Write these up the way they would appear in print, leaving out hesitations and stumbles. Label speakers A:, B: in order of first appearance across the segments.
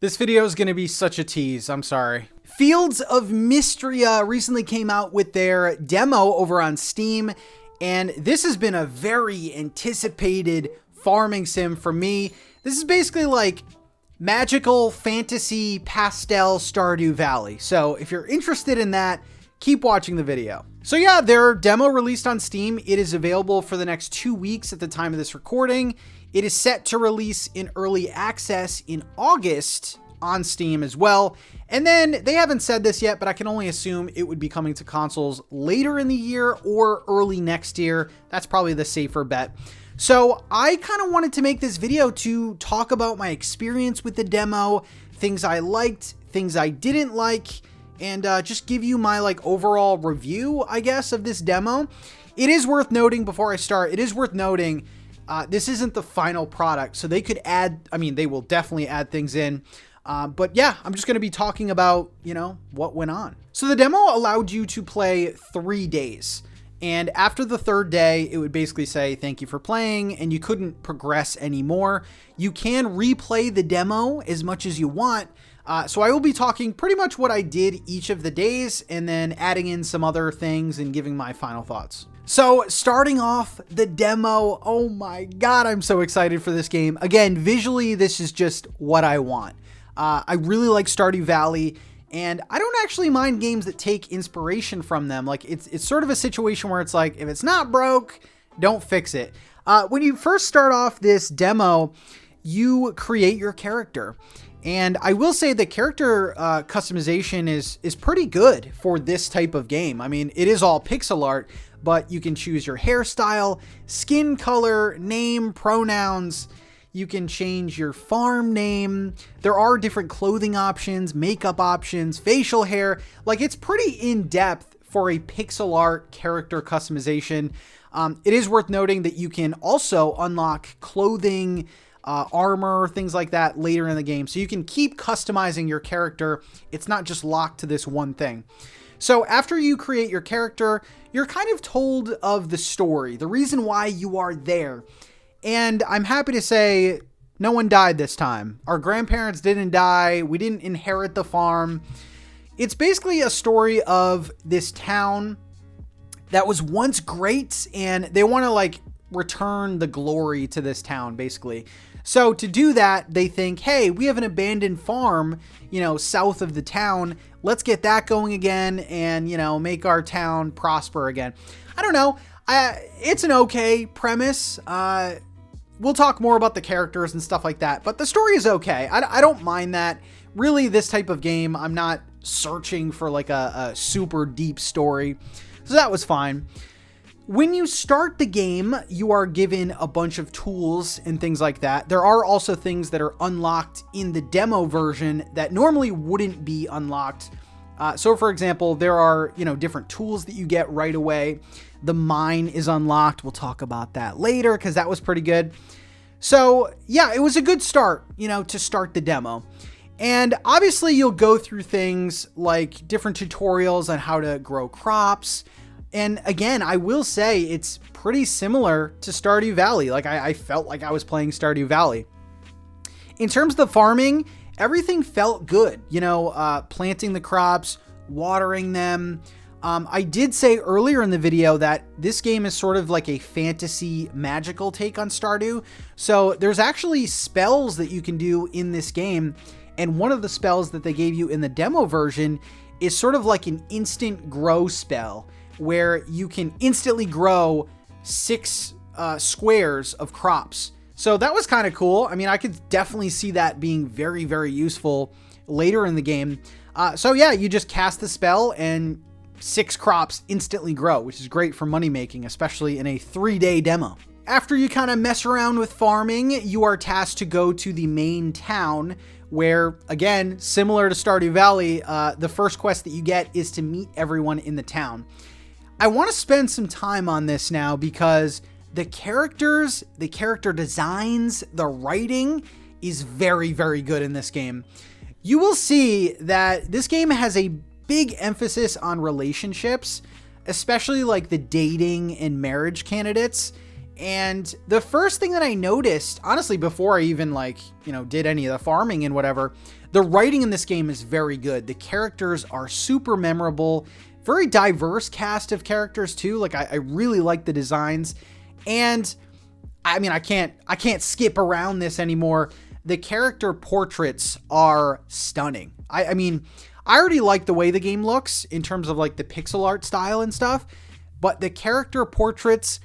A: This video is going to be such a tease. I'm sorry. Fields of Mistria recently came out with their demo over on Steam, and this has been a very anticipated farming sim for me. This is basically like magical fantasy pastel Stardew Valley. So if you're interested in that, keep watching the video. So yeah, their demo released on Steam. It is available for the next 2 weeks at the time of this recording. It is set to release in early access in August on Steam as well. And then they haven't said this yet, but I can only assume it would be coming to consoles later in the year or early next year. That's probably the safer bet. So I kind of wanted to make this video to talk about my experience with the demo, things I liked, things I didn't like, and just give you my overall review, I guess, of this demo. It is worth noting before I start, this isn't the final product, so they could add, they will definitely add things in. But yeah, I'm just going to be talking about, what went on. So the demo allowed you to play 3 days. And after the third day, it would basically say, thank you for playing, and you couldn't progress anymore. You can replay the demo as much as you want. So I will be talking pretty much what I did each of the days and then adding in some other things and giving my final thoughts. So starting off the demo, oh my God, I'm so excited for this game. Again, visually, this is just what I want. I really like Stardew Valley, and I don't actually mind games that take inspiration from them. It's sort of a situation where it's like, if it's not broke, don't fix it. When you first start off this demo, you create your character. And I will say the character customization is pretty good for this type of game. It is all pixel art, but you can choose your hairstyle, skin color, name, pronouns. You can change your farm name. There are different clothing options, makeup options, facial hair. It's pretty in-depth for a pixel art character customization. It is worth noting that you can also unlock clothing, armor, things like that later in the game. So you can keep customizing your character. It's not just locked to this one thing. So after you create your character, you're kind of told of the story, the reason why you are there. And I'm happy to say no one died this time. Our grandparents didn't die. We didn't inherit the farm. It's basically a story of this town that was once great, and they want to return the glory to this town, basically. So to do that, they think, hey, we have an abandoned farm, south of the town. Let's get that going again and, make our town prosper again. I don't know. It's an okay premise. We'll talk more about the characters and stuff like that, but the story is okay. I don't mind that. Really, this type of game, I'm not searching for a super deep story. So that was fine. When you start the game, you are given a bunch of tools and things like that. There are also things that are unlocked in the demo version that normally wouldn't be unlocked. So for example, there are, different tools that you get right away. The mine is unlocked. We'll talk about that later because that was pretty good. So yeah, it was a good start, to start the demo. And obviously you'll go through things like different tutorials on how to grow crops. And again, I will say it's pretty similar to Stardew Valley. I felt like I was playing Stardew Valley. In terms of the farming, everything felt good. Planting the crops, watering them. I did say earlier in the video that this game is sort of like a fantasy magical take on Stardew. So there's actually spells that you can do in this game. And one of the spells that they gave you in the demo version is sort of like an instant grow spell, where you can instantly grow 6 squares of crops. So that was kind of cool. I could definitely see that being very, very useful later in the game. So yeah, you just cast the spell and 6 crops instantly grow, which is great for money making, especially in a 3-day demo. After you kind of mess around with farming, you are tasked to go to the main town where, again, similar to Stardew Valley, the first quest that you get is to meet everyone in the town. I want to spend some time on this now because the characters, the character designs, the writing is very, very good in this game. You will see that this game has a big emphasis on relationships, especially the dating and marriage candidates. And the first thing that I noticed, honestly, before I even did any of the farming and whatever, the writing in this game is very good. The characters are super memorable, very diverse cast of characters too. Like I really like the designs, and I mean, I can't skip around this anymore. The character portraits are stunning. I mean, I already like the way the game looks in terms of like the pixel art style and stuff, but the character portraits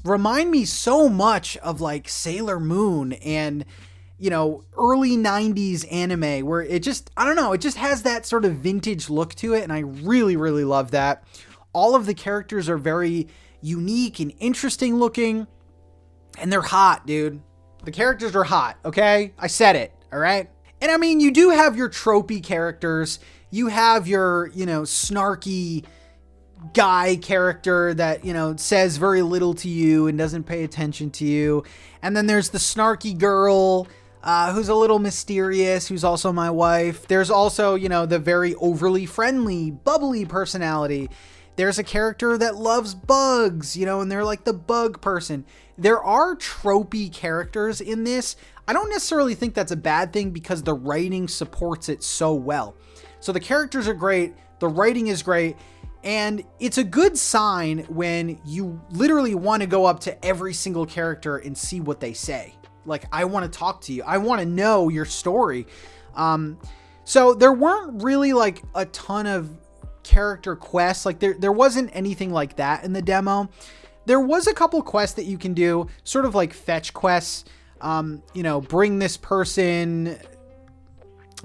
A: remind me so much of like Sailor Moon and, early 90s anime, where it just, I don't know, it just has that sort of vintage look to it. And I really, really love that. All of the characters are very unique and interesting looking, and they're hot, dude. The characters are hot. Okay. I said it. All right. And I mean, you do have your tropey characters. You have your, snarky guy character that, says very little to you and doesn't pay attention to you. And then there's the snarky girl, who's a little mysterious, who's also my wife. There's also, the very overly friendly, bubbly personality. There's a character that loves bugs, and they're like the bug person. There are tropey characters in this. I don't necessarily think that's a bad thing because the writing supports it so well. So the characters are great. The writing is great. And it's a good sign when you literally want to go up to every single character and see what they say. Like, I want to talk to you. I want to know your story. So there weren't really like a ton of character quests. Like there wasn't anything like that in the demo. There was a couple quests that you can do, sort of like fetch quests. Bring this person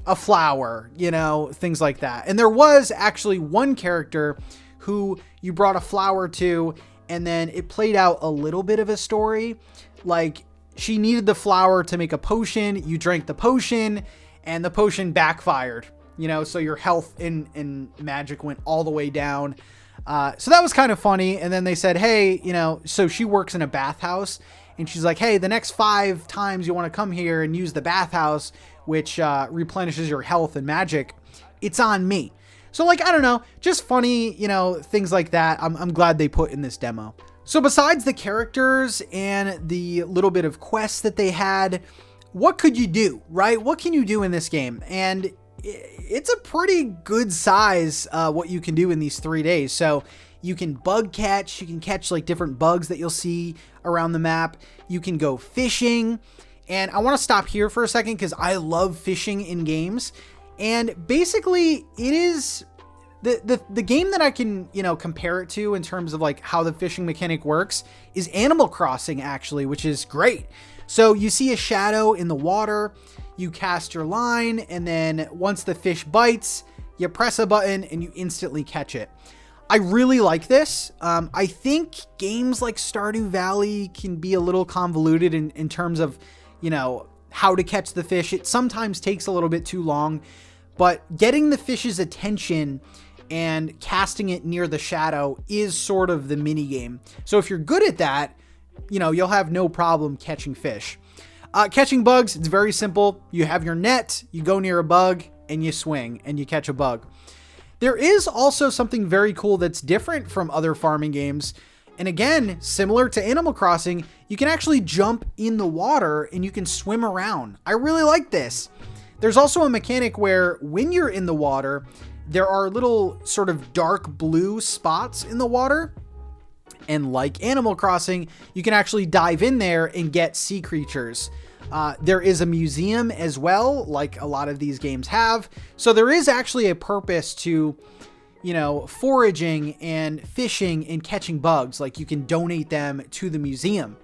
A: a flower, things like that. And there was actually one character who you brought a flower to, and then it played out a little bit of a story. Like, she needed the flower to make a potion. You drank the potion, and the potion backfired, so your health and magic went all the way down. So that was kind of funny. And then they said, hey, so she works in a bathhouse, and she's like, hey, the next 5 times you want to come here and use the bathhouse, which replenishes your health and magic, it's on me. So I don't know, just funny, things like that. I'm glad they put in this demo. So besides the characters and the little bit of quests that they had, what could you do, right? What can you do in this game? And it's a pretty good size, what you can do in these 3 days. So you can bug catch, you can catch like different bugs that you'll see around the map. You can go fishing. And I want to stop here for a second because I love fishing in games. And basically it is the game that I can, compare it to in terms of like how the fishing mechanic works is Animal Crossing, actually, which is great. So you see a shadow in the water, you cast your line, and then once the fish bites, you press a button and you instantly catch it. I really like this. I think games like Stardew Valley can be a little convoluted in terms of, how to catch the fish. It sometimes takes a little bit too long, but getting the fish's attention and casting it near the shadow is sort of the mini game. So if you're good at that, you'll have no problem catching fish. Catching bugs, it's very simple. You have your net, you go near a bug, and you swing, and you catch a bug. There is also something very cool that's different from other farming games. And again, similar to Animal Crossing, you can actually jump in the water and you can swim around. I really like this. There's also a mechanic where when you're in the water, there are little sort of dark blue spots in the water. And like Animal Crossing, you can actually dive in there and get sea creatures. There is a museum as well, like a lot of these games have. So there is actually a purpose to, foraging and fishing and catching bugs. Like you can donate them to the museum,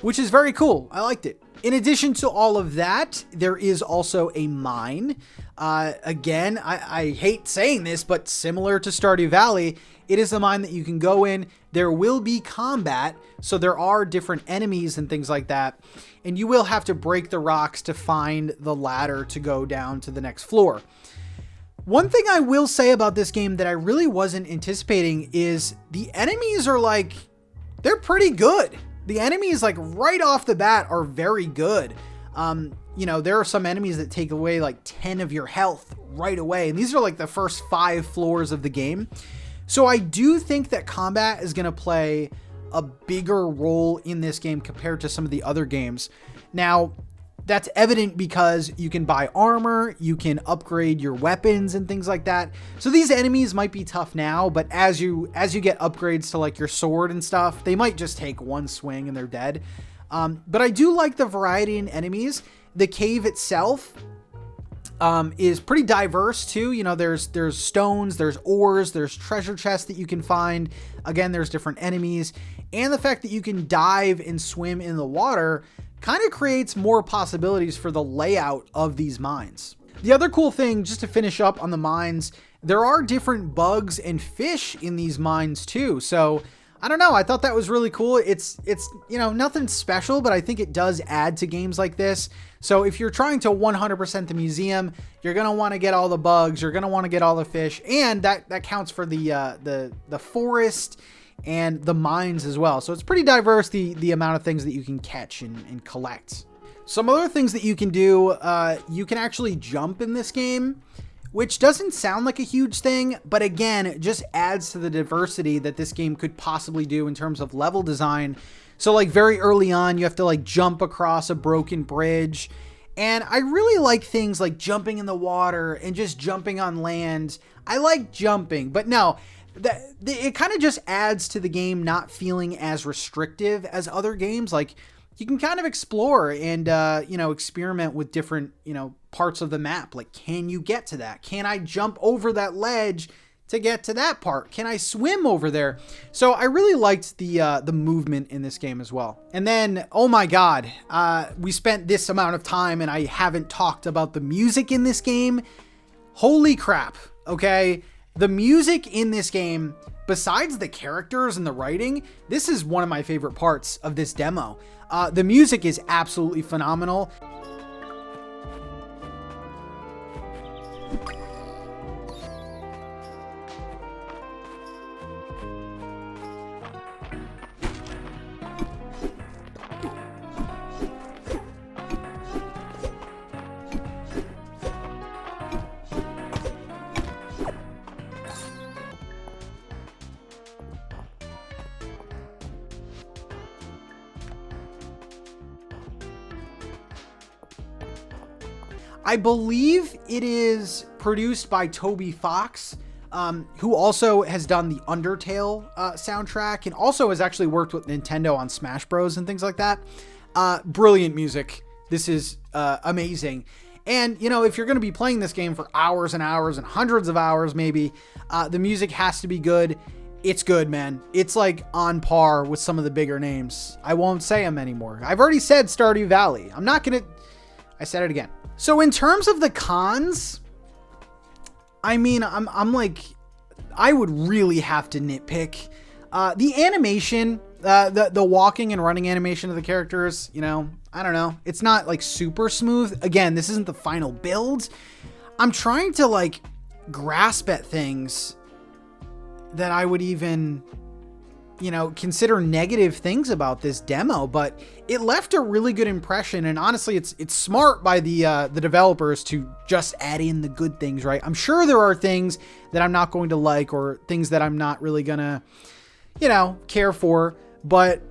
A: which is very cool. I liked it. In addition to all of that, there is also a mine. Again, I hate saying this, but similar to Stardew Valley, it is a mine that you can go in. There will be combat, so there are different enemies and things like that. And you will have to break the rocks to find the ladder to go down to the next floor. One thing I will say about this game that I really wasn't anticipating is the enemies are like, they're pretty good. The enemies, like right off the bat, are very good. There are some enemies that take away like 10 of your health right away. And these are like the first 5 floors of the game. So I do think that combat is going to play a bigger role in this game compared to some of the other games. Now, that's evident because you can buy armor, you can upgrade your weapons and things like that. So these enemies might be tough now, but as you get upgrades to like your sword and stuff, they might just take one swing and they're dead. But I do like the variety in enemies. The cave itself is pretty diverse too. You know, there's stones, there's ores, there's treasure chests that you can find. Again, there's different enemies, and the fact that you can dive and swim in the water kind of creates more possibilities for the layout of these mines. The other cool thing, just to finish up on the mines, there are different bugs and fish in these mines too. So I don't know, I thought that was really cool. It's you know, nothing special, but I think it does add to games like this. So if you're trying to 100% the museum, you're going to want to get all the bugs, you're going to want to get all the fish, and that counts for the forest and the mines as well. So it's pretty diverse, the amount of things that you can catch and collect. Some other things that you can do, you can actually jump in this game, which doesn't sound like a huge thing, but again, it just adds to the diversity that this game could possibly do in terms of level design. So like very early on, you have to like jump across a broken bridge. And I really like things like jumping in the water and just jumping on land. I like jumping, but no, it kind of just adds to the game not feeling as restrictive as other games. Like you can kind of explore and, you know, experiment with different, you know, parts of the map. Like, can you get to that? Can I jump over that ledge to get to that part? Can I swim over there? So I really liked the movement in this game as well. And then, oh my God, we spent this amount of time and I haven't talked about the music in this game. Holy crap. Okay. The music in this game, besides the characters and the writing, this is one of my favorite parts of this demo. The music is absolutely phenomenal. I believe it is produced by Toby Fox, who also has done the Undertale soundtrack and also has actually worked with Nintendo on Smash Bros. And things like that. Brilliant music. This is amazing. And, you know, if you're going to be playing this game for hours and hours and hundreds of hours, maybe, the music has to be good. It's good, man. It's like on par with some of the bigger names. I won't say them anymore. I've already said Stardew Valley. I'm not going to... I said it again. So in terms of the cons, I mean, I'm like, I would really have to nitpick. The animation, the walking and running animation of the characters, you know, I don't know. It's not like super smooth. Again, this isn't the final build. I'm trying to like grasp at things that I would even, you know, consider negative things about this demo, but it left a really good impression. And honestly, it's smart by the developers to just add in the good things, right? I'm sure there are things that I'm not going to like or things that I'm not really gonna, you know, care for. But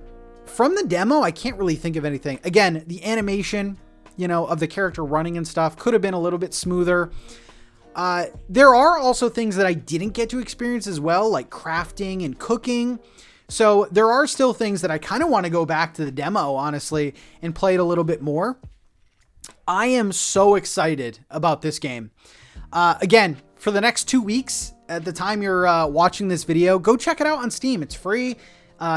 A: from the demo, I can't really think of anything. Again, the animation, you know, of the character running and stuff could have been a little bit smoother. There are also things that I didn't get to experience as well, like crafting and cooking. So there are still things that I kind of want to go back to the demo, honestly, and play it a little bit more. I am so excited about this game. Again, for the next 2 weeks, at the time you're watching this video, go check it out on Steam. It's free.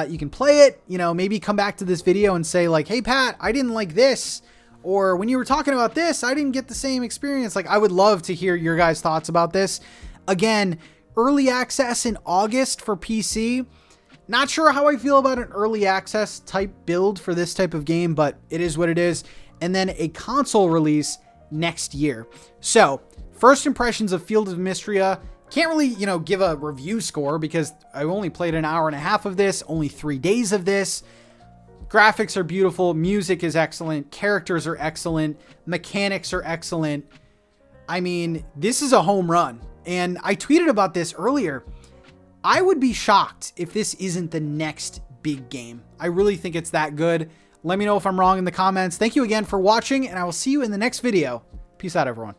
A: You can play it, you know, maybe come back to this video and say like, hey, Pat, I didn't like this. Or when you were talking about this, I didn't get the same experience. Like, I would love to hear your guys' thoughts about this. Again, early access in August for PC. Not sure how I feel about an early access type build for this type of game, but it is what it is. And then a console release next year. So, first impressions of Field of Mistria. Can't really, you know, give a review score because I only played an hour and a half of this, only 3 days of this. Graphics are beautiful. Music is excellent. Characters are excellent. Mechanics are excellent. I mean, this is a home run. And I tweeted about this earlier. I would be shocked if this isn't the next big game. I really think it's that good. Let me know if I'm wrong in the comments. Thank you again for watching, and I will see you in the next video. Peace out, everyone.